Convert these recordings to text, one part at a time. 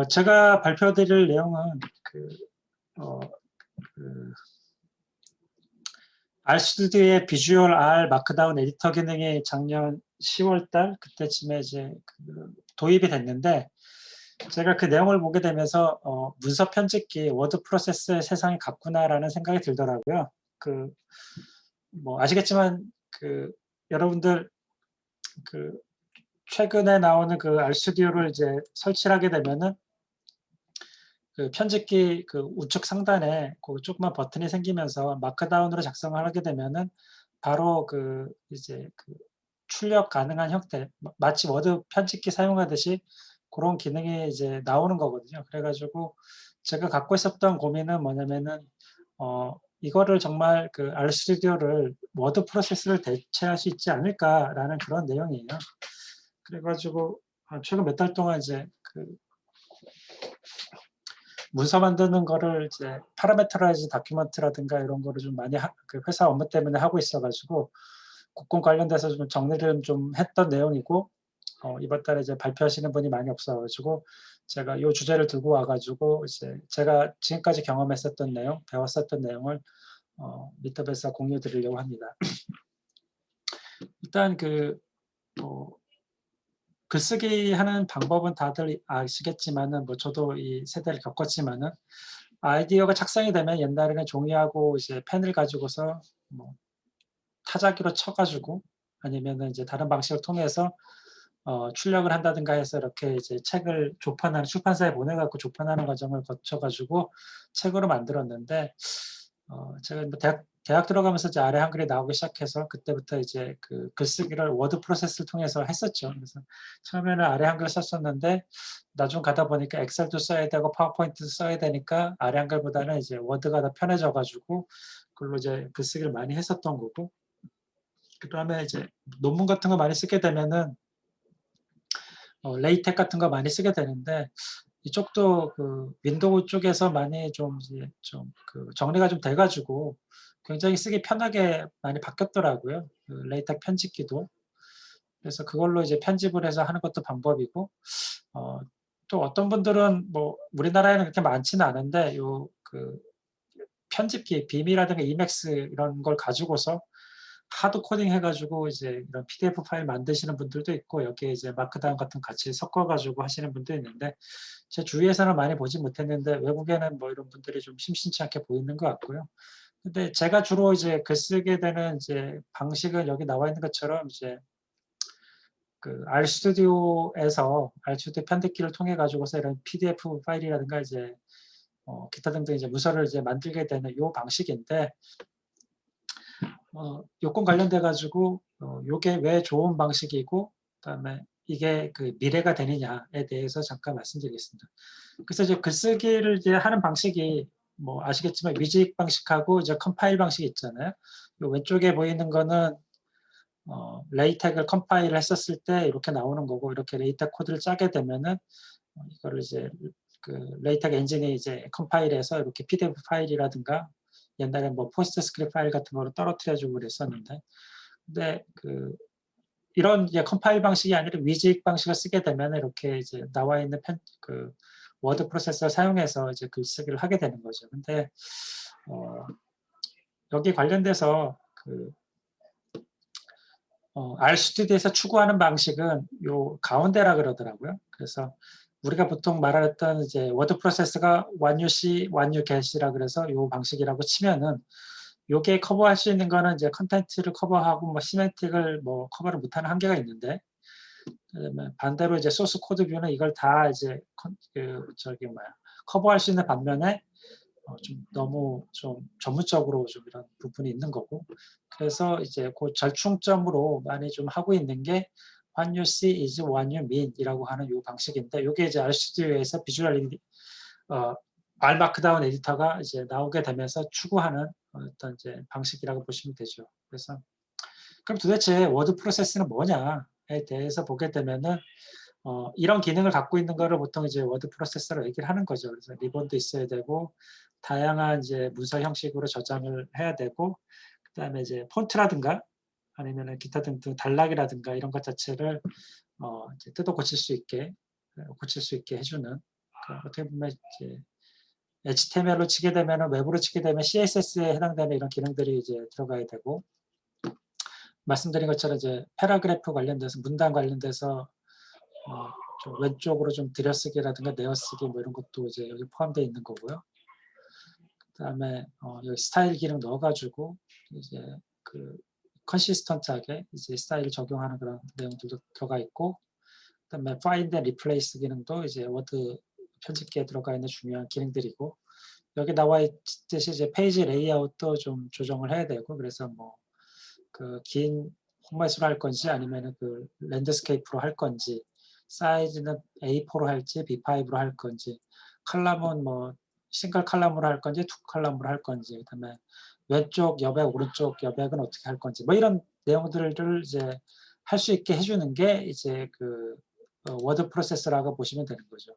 제가 발표드릴 내용은 어, 그 RStudi오의 비주얼 R 마크다운 에디터 기능이 작년 10월달 그때쯤에 이제 도입이 됐는데, 제가 그 내용을 보게 되면서 문서 편집기 워드 프로세스의 세상이 같구나라는 생각이 들더라고요. 뭐 아시겠지만 여러분들 최근에 나오는 RStudi오를 이제 설치를 하게 되면은 편집기 우측 상단에 조그만 버튼이 생기면서 마크다운으로 작성을 하게 되면은 바로 이제 출력 가능한 형태, 마치 워드 편집기 사용하듯이 그런 기능이 이제 나오는 거거든요. 그래 가지고 제가 갖고 있었던 고민은 뭐냐면은 이거를 정말 RStudi오를 워드 프로세스를 대체할 수 있지 않을까라는 그런 내용이에요. 그래 가지고 최근 몇 달 동안 이제 문서 만드는 거를 이제 파라메터라이즈 다큐멘트라든가 이런 거를 좀 많이 회사 업무 때문에 하고 있어 가지고 국공 관련돼서 좀 정리를 좀 했던 내용이고, 이번 달에 이제 발표하시는 분이 많이 없어 가지고 제가 요 주제를 들고 와 가지고 이제 제가 지금까지 경험했었던 내용, 배웠었던 내용을 미터에서 공유 드리려고 합니다. 일단 글쓰기 하는 방법은 다들 아시겠지만은, 뭐 저도 이 세대를 겪었지만은, 아이디어가 착성이 되면 옛날에는 종이하고 이제 펜을 가지고서 뭐 타자기로 쳐 가지고 아니면은 이제 다른 방식을 통해서 출력을 한다든가 해서 이렇게 이제 책을 조판하는, 출판사에 보내 갖고 조판하는 과정을 거쳐 가지고 책으로 만들었는데, 제가 뭐 대학 들어가면서 이제 아래 한글이 나오기 시작해서 그때부터 이제 글쓰기를 워드 프로세스를 통해서 했었죠. 그래서 처음에는 아래 한글을 썼었는데 나중 가다 보니까 엑셀도 써야 되고 파워포인트도 써야 되니까 아래 한글보다는 이제 워드가 더 편해져 가지고 그걸로 이제 글쓰기를 많이 했었던 거고, 그다음에 이제 논문 같은 거 많이 쓰게 되면은 레이텍 같은 거 많이 쓰게 되는데, 이쪽도 윈도우 쪽에서 많이 좀 이제 정리가 좀 돼 가지고 굉장히 쓰기 편하게 많이 바뀌었더라고요, 레이텍 편집기도. 그래서 그걸로 이제 편집을 해서 하는 것도 방법이고, 어 또 어떤 분들은 뭐 우리나라에는 그렇게 많지는 않은데 편집기 빔이라든가 이맥스 이런 걸 가지고서 하드 코딩 해 가지고 이제 이런 PDF 파일 만드시는 분들도 있고, 여기에 이제 마크다운 같은 거 같이 섞어 가지고 하시는 분도 있는데, 제 주위에서는 많이 보지 못했는데 외국에는 뭐 이런 분들이 좀 심심치 않게 보이는 것 같고요. 근데 제가 주로 이제 글 쓰게 되는 이제 방식은 여기 나와 있는 것처럼 이제 RStudio에서 RStudio 편집기를 통해 가지고서 이런 PDF 파일이라든가 이제 기타 등등 이제 문서를 이제 만들게 되는 요 방식인데, 요건 관련돼 가지고 요게 왜 좋은 방식이고 그다음에 이게 미래가 되느냐에 대해서 잠깐 말씀드리겠습니다. 그래서 이제 글쓰기를 이제 하는 방식이 뭐 아시겠지만 위직 방식하고 이제 컴파일 방식이 있잖아요. 요 왼쪽에 보이는 거는 레이텍을 컴파일을 했었을 때 이렇게 나오는 거고, 이렇게 레이텍 코드를 짜게 되면은 이거를 이제 레이텍 엔진이 이제 컴파일해서 이렇게 PDF 파일이라든가 옛날에 뭐 포스트 스크립트 파일 같은 거를 떨어뜨려 주고 그랬었는데, 근데 이런 이제 컴파일 방식이 아니라 위직 방식을 쓰게 되면 이렇게 이제 나와 있는 워드 프로세서를 사용해서 이제 글쓰기를 하게 되는 거죠. 근데 여기 관련돼서 RStudi오에서 추구하는 방식은 요 가운데라 그러더라고요. 그래서 우리가 보통 말했던 이제 워드 프로세스가 WAN-UC, WAN-UGET이라 그래서 요 방식이라고 치면은, 요게 커버할 수 있는 거는 이제 컨텐츠를 커버하고 뭐 시멘틱을 뭐 커버를 못하는 한계가 있는데, 그다음에 반대로 이제 소스 코드 뷰는 이걸 다 이제 커버할 수 있는 반면에 좀 너무 좀 전문적으로 좀 이런 부분이 있는 거고, 그래서 이제 절충점으로 많이 좀 하고 있는 게 What you see is what you mean 이라고 하는 요 방식인데, 요게 이제 RStudi오에서 비주얼 R 마크다운 에디터가 이제 나오게 되면서 추구하는 어떤 이제 방식이라고 보시면 되죠. 그래서 그럼 도대체 워드 프로세스는 뭐냐에 대해서 보게 되면은 이런 기능을 갖고 있는 거를 보통 이제 워드 프로세서로 얘기를 하는 거죠. 그래서 리본도 있어야 되고, 다양한 이제 문서 형식으로 저장을 해야 되고, 그다음에 이제 폰트라든가 아니면은 기타 등등 단락이라든가 이런 것 자체를 이제 뜯어 고칠 수 있게 해 주는 어떻게 보면 이제 HTML로 치게 되면은 외부로 치게 되면 CSS에 해당되는 이런 기능들이 이제 들어가야 되고 말씀드린 것처럼 이제 패러그래프 관련돼서 문단 관련돼서 좀 왼쪽으로 좀 들여쓰기라든가 내어쓰기 뭐 이런 것도 이제 여기 포함되어 있는 거고요. 그다음에 여기 스타일 기능 넣어가지고 이제 그 컨시스턴트하게 이제 스타일 적용하는 그런 내용들도 들어가 있고, 그다음에 find and replace 기능도 이제 워드 편집기에 들어가 있는 중요한 기능들이고, 여기 나와 있듯이 이제 페이지 레이아웃도 좀 조정을 해야 되고, 그래서 뭐 그 긴 포맷으로 할 건지 아니면은 그 랜드스케이프로 할 건지, 사이즈는 A4로 할지 B5로 할 건지, 칼럼은 뭐 싱글 칼럼으로 할 건지 투 칼럼으로 할 건지, 그다음에 왼쪽 여백 오른쪽 여백은 어떻게 할 건지 뭐 이런 내용들을 이제 할 수 있게 해주는 게 이제 그 워드 프로세서라고 보시면 되는 거죠.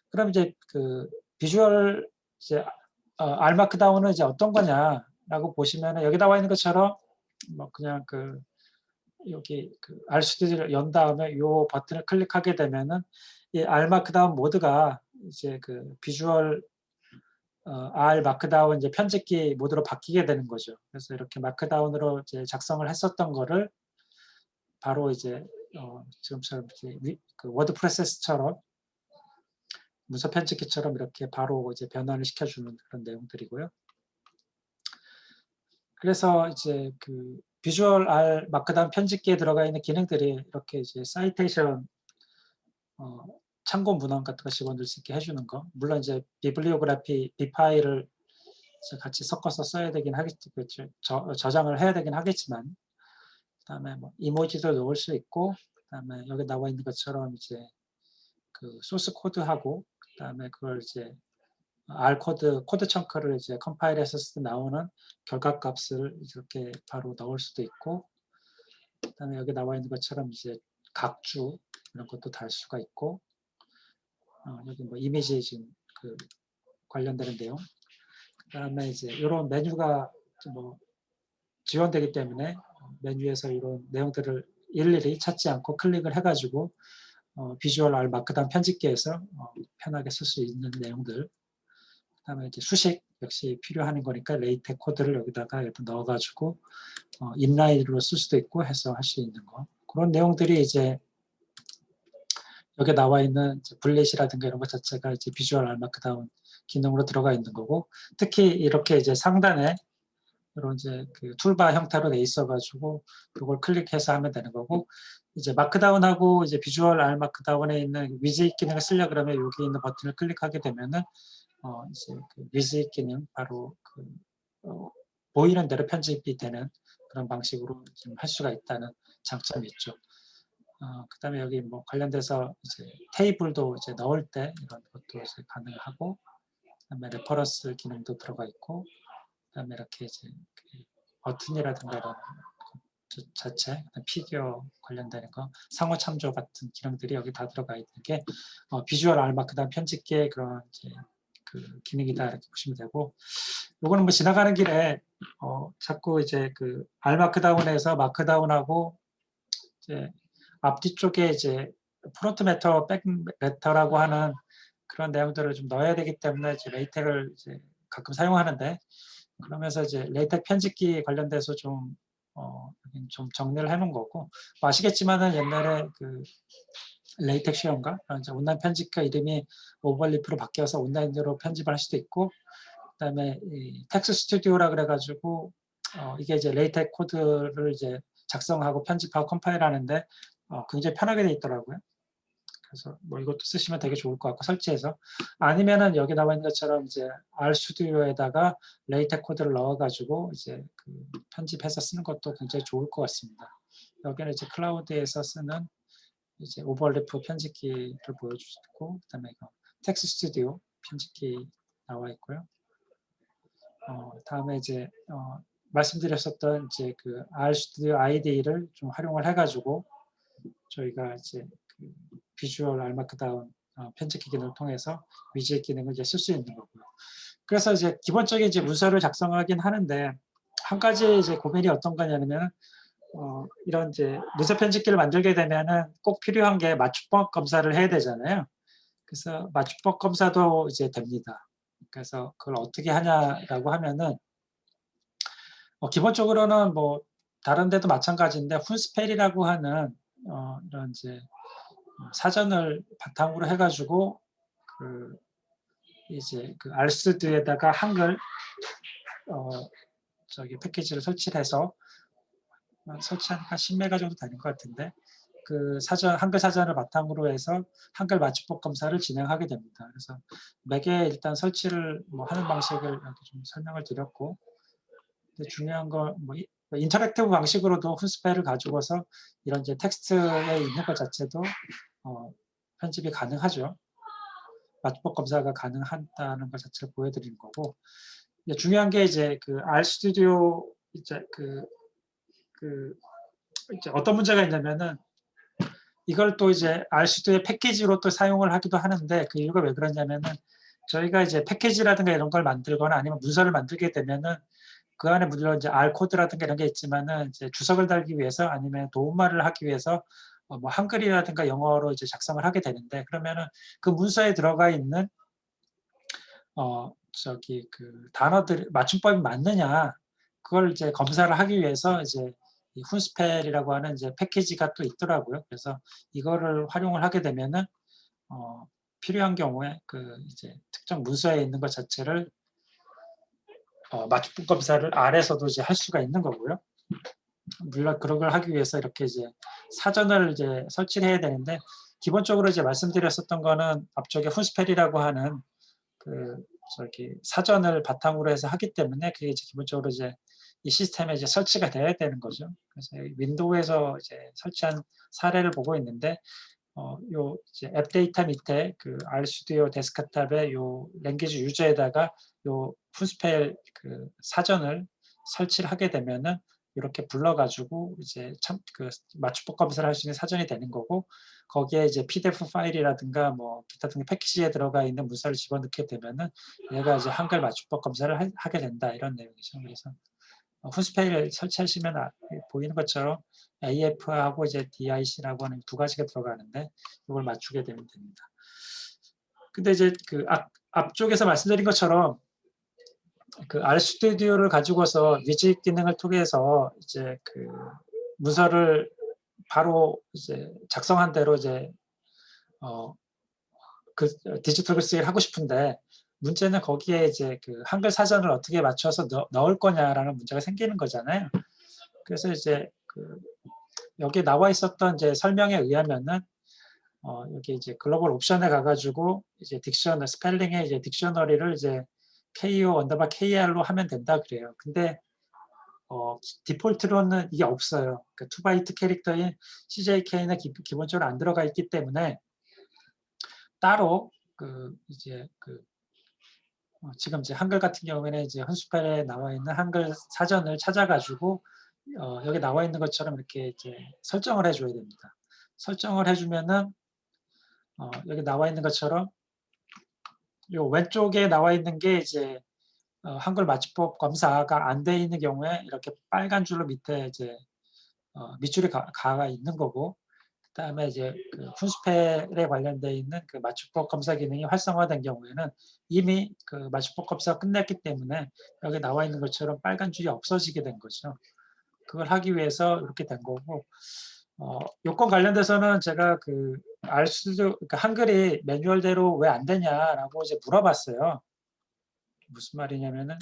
그럼 이제 그 비주얼 이제 R 마크다운은 이제 어떤 거냐라고 보시면은 여기 나와 있는 것처럼 뭐 그냥 그 여기 그 R 스튜디오를 연 다음에 요 버튼을 클릭하게 되면은 이 R 마크다운 모드가 이제 그 비주얼 R 마크다운 이제 편집기 모드로 바뀌게 되는 거죠. 그래서 이렇게 마크다운으로 이제 작성을 했었던 거를 바로 이제 지금처럼 이제 그 워드 프로세스처럼 문서 편집기처럼 이렇게 바로 이제 변환을 시켜주는 그런 내용들이고요. 그래서 이제 그 비주얼 R 마크다운 편집기에 들어가 있는 기능들이 이렇게 이제 사이테이션 참고 문헌 같은 거 집어넣을 수 있게 해주는 거. 물론 이제 비블리오그래피 비파일을 같이 섞어서 써야 되긴 하겠죠. 저장을 해야 되긴 하겠지만, 그다음에 뭐 이모지도 넣을 수 있고, 그다음에 여기 나와 있는 것처럼 이제 그 소스 코드하고, 그다음에 그걸 이제 R 코드 청크를 이제 컴파일했을 때 나오는 결과값을 이렇게 바로 넣을 수도 있고, 그다음에 여기 나와 있는 것처럼 이제 각주 이런 것도 달 수가 있고, 여기 뭐 이미지 지금 그 관련되는 내용, 그다음에 이제 이런 메뉴가 뭐 지원되기 때문에 메뉴에서 이런 내용들을 일일이 찾지 않고 클릭을 해가지고 비주얼 R 마크다운 편집기에서 편하게 쓸 수 있는 내용들. 그다음에 이제 수식 역시 필요한 거니까 레이텍 코드를 여기다가 넣어가지고 인라인으로 쓸 수도 있고 해서 할 수 있는 거. 그런 내용들이 이제 여기 나와 있는 블렛이라든가 이런 것 자체가 이제 비주얼 R 마크다운 기능으로 들어가 있는 거고, 특히 이렇게 이제 상단에 이런 이제 그 툴바 형태로 돼 있어가지고 이걸 클릭해서 하면 되는 거고, 이제 마크다운하고 이제 비주얼 R 마크다운에 있는 위즈잇 기능을 쓰려 그러면 여기 있는 버튼을 클릭하게 되면은 이제 그 위즈잇 기능 바로 그 보이는 대로 편집이 되는 그런 방식으로 좀 할 수가 있다는 장점이 있죠. 그다음에 여기 뭐 관련돼서 이제 테이블도 이제 넣을 때 이런 것도 이제 가능하고, 그다음에 레퍼런스 기능도 들어가 있고, 그다음에 이렇게 이제 버튼이라든가 이런 자체, 피규어 관련되는 거, 상호 참조 같은 기능들이 여기 다 들어가 있는 게 비주얼 R 마크다운 편집기의 그런 이제 그 기능이다 이렇게 보시면 되고, 요거는 뭐 지나가는 길에 자꾸 이제 그 R 마크다운에서 마크다운하고 이제 앞뒤 쪽에 이제 프론트 매터, 백 매터라고 하는 그런 내용들을 좀 넣어야 되기 때문에 이제 레이텍을 이제 가끔 사용하는데, 그러면서 이제 레이텍 편집기 관련돼서 좀 정리를 해놓은 거고, 뭐 아시겠지만은 옛날에 그 레이텍 시험가 이제 온라인 편집가 이름이 오버리프로 바뀌어서 온라인으로 편집을 할 수도 있고, 그다음에 이 텍스트 스튜디오라 그래가지고 이게 이제 레이텍 코드를 이제 작성하고 편집하고 컴파일하는데 굉장히 편하게 돼 있더라고요. 그래서 뭐 이것도 쓰시면 되게 좋을 것 같고, 설치해서. 아니면은 여기 나와 있는 것처럼 이제 R 스튜디오에다가 레이텍 코드를 넣어가지고 이제 그 편집해서 쓰는 것도 굉장히 좋을 것 같습니다. 여기는 이제 클라우드에서 쓰는 이제 오버래프 편집기를 보여주고, 그다음에 텍스트 스튜디오 편집기 나와 있고요. 다음에 이제 말씀드렸었던 이제 그 R 스튜디오 IDE를 좀 활용을 해가지고 저희가 이제 그 비주얼 R 마크다운 편집기 기능을 통해서 위젯 기능을 이제 쓸 수 있는 거고요. 그래서 이제 기본적인 이제 문서를 작성하긴 하는데, 한 가지 이제 고민이 어떤 거냐면 이런 이제 문서 편집기를 만들게 되면은 꼭 필요한 게 맞춤법 검사를 해야 되잖아요. 그래서 맞춤법 검사도 이제 됩니다. 그래서 그걸 어떻게 하냐라고 하면은 기본적으로는 뭐 다른 데도 마찬가지인데 훈스펠이라고 하는 이런 이제 사전을 바탕으로 해 가지고 그 이제 그 알스두에다가 한글 패키지를 설치를 해서 설치하니까 10 메가 정도 되는 것 같은데 그 사전 한글 사전을 바탕으로 해서 한글 맞춤법 검사를 진행하게 됩니다. 그래서 맥에 일단 설치를 뭐 하는 방식을 이렇게 좀 설명을 드렸고 근데 중요한 건 뭐 인터랙티브 방식으로도 훈스펠을 가지고서 이런 이제 텍스트에 있는 것 자체도 편집이 가능하죠. 맞춤법 검사가 가능하다는 것 자체를 보여드리는 거고 이제 중요한 게 이제 그 RStudio 이제 이제 어떤 문제가 있냐면은 이걸 또 이제 RStudio의 패키지로 또 사용을 하기도 하는데 그 이유가 왜 그러냐면은 저희가 이제 패키지라든가 이런 걸 만들거나 아니면 문서를 만들게 되면은 그 안에 물론 이제 R 코드라든가 이런 게 있지만은 이제 주석을 달기 위해서 아니면 도움말을 하기 위해서 뭐 한글이라든가 영어로 이제 작성을 하게 되는데 그러면은 그 문서에 들어가 있는 그 단어들 맞춤법이 맞느냐 그걸 이제 검사를 하기 위해서 이제 이 훈스펠이라고 하는 이제 패키지가 또 있더라고요. 그래서 이거를 활용을 하게 되면은 필요한 경우에 그 이제 특정 문서에 있는 것 자체를 맞춤법 검사를 R에서도 이제 할 수가 있는 거고요. 물론 그런 걸 하기 위해서 이렇게 이제 사전을 이제 설치를 해야 되는데 기본적으로 이제 말씀드렸었던 거는 앞쪽에 훈스펠이라고 하는 그 사전을 바탕으로 해서 하기 때문에 그게 이제 기본적으로 이제 이 시스템에 이제 설치가 돼야 되는 거죠. 그래서 윈도우에서 이제 설치한 사례를 보고 있는데 요 이제 앱 데이터 밑에 그 RStudio 데스크탑에 요 랭귀지 유저에다가 요 훈스펠 그 사전을 설치를 하게 되면은 이렇게 불러 가지고 이제 그 맞춤법 검사를 할 수 있는 사전이 되는 거고 거기에 이제 PDF 파일이라든가 뭐 기타 등의 패키지에 들어가 있는 문서를 집어넣게 되면은 얘가 이제 한글 맞춤법 검사를 하게 된다 이런 내용이죠. 그래서 훈스펠을 설치하시면 보이는 것처럼 AF하고 이제 DIC라고 하는 두 가지가 들어가는데 이걸 맞추게 되면 됩니다. 근데 이제 그 앞쪽에서 말씀드린 것처럼 그 RStudio를 가지고서 위젯 기능을 통해서 이제 그 문서를 바로 이제 작성한 대로 이제 그 디지털 글쓰기를 하고 싶은데 문제는 거기에 이제 그 한글 사전을 어떻게 맞춰서 넣을 거냐라는 문제가 생기는 거잖아요. 그래서 이제 그 여기에 나와 있었던 이제 설명에 의하면은 여기 이제 글로벌 옵션에 가가지고 이제 스펠링의 이제 딕셔너리를 이제 KO_KR로 하면 된다 그래요. 근데 디폴트로는 이게 없어요. 그 2바이트 캐릭터인 CJK는 기본적으로 안 들어가 있기 때문에 따로 지금 이제 한글 같은 경우에는 이제 훈스펠에 나와 있는 한글 사전을 찾아가지고 여기 나와 있는 것처럼 이렇게 이제 설정을 해줘야 됩니다. 설정을 해주면은 여기 나와 있는 것처럼 요 왼쪽에 나와 있는 게 이제 한글 맞춤법 검사가 안 돼 있는 경우에 이렇게 빨간 줄로 밑에 이제 밑줄이 가 있는 거고 그다음에 이제 그 훈스펠에 관련돼 있는 그 맞춤법 검사 기능이 활성화된 경우에는 이미 그 맞춤법 검사가 끝났기 때문에 여기 나와 있는 것처럼 빨간 줄이 없어지게 된 거죠. 그걸 하기 위해서 이렇게 된 거고 요건 관련돼서는 제가 그 그러니까 한글이 매뉴얼대로 왜 안 되냐라고 이제 물어봤어요. 무슨 말이냐면은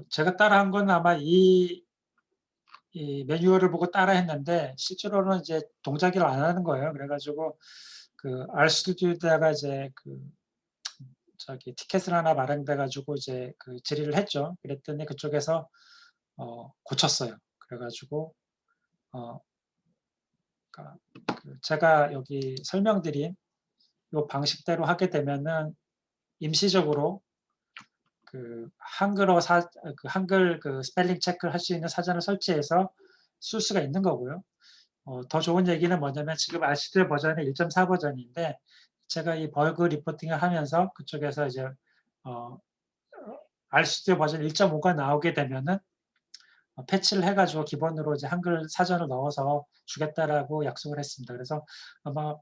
제가 따라한 건 아마 이 매뉴얼을 보고 따라했는데 실제로는 이제 동작을 안 하는 거예요. 그래 가지고 그 RStudio에다가 이제 티켓을 하나 마련돼 가지고 이제 그 질의를 했죠. 그랬더니 그쪽에서 고쳤어요. 그래 가지고 어 그러니까 제가 여기 설명드린 요 방식대로 하게 되면은 임시적으로 그 한글 그 스펠링 체크를 할 수 있는 사전을 설치해서 쓸 수가 있는 거고요. 더 좋은 얘기는 뭐냐면 지금 RStudio 버전이 1.4 버전인데 제가 이 버그 리포팅을 하면서 그쪽에서 이제 어 RStudio 버전 1.5가 나오게 되면은 패치를 해 가지고 기본으로 이제 한글 사전을 넣어서 주겠다라고 약속을 했습니다. 그래서 아마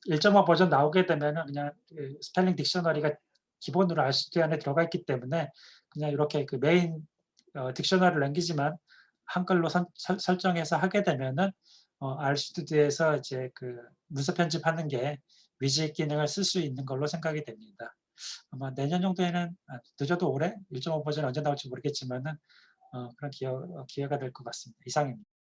1.5 버전 나오게 되면은 그냥 그 스펠링 딕셔너리가 기본으로 RStudio 안에 들어가 있기 때문에 그냥 이렇게 그 메인 딕셔너리 랭귀지만 한글로 설정해서 하게 되면은 RStudio에서 이제 그 문서 편집하는 게 위젯 기능을 쓸 수 있는 걸로 생각이 됩니다. 아마 내년 정도에는 늦어도 올해 1.5 버전이 언제 나올지 모르겠지만은 그런 기회가 될 것 같습니다. 이상입니다.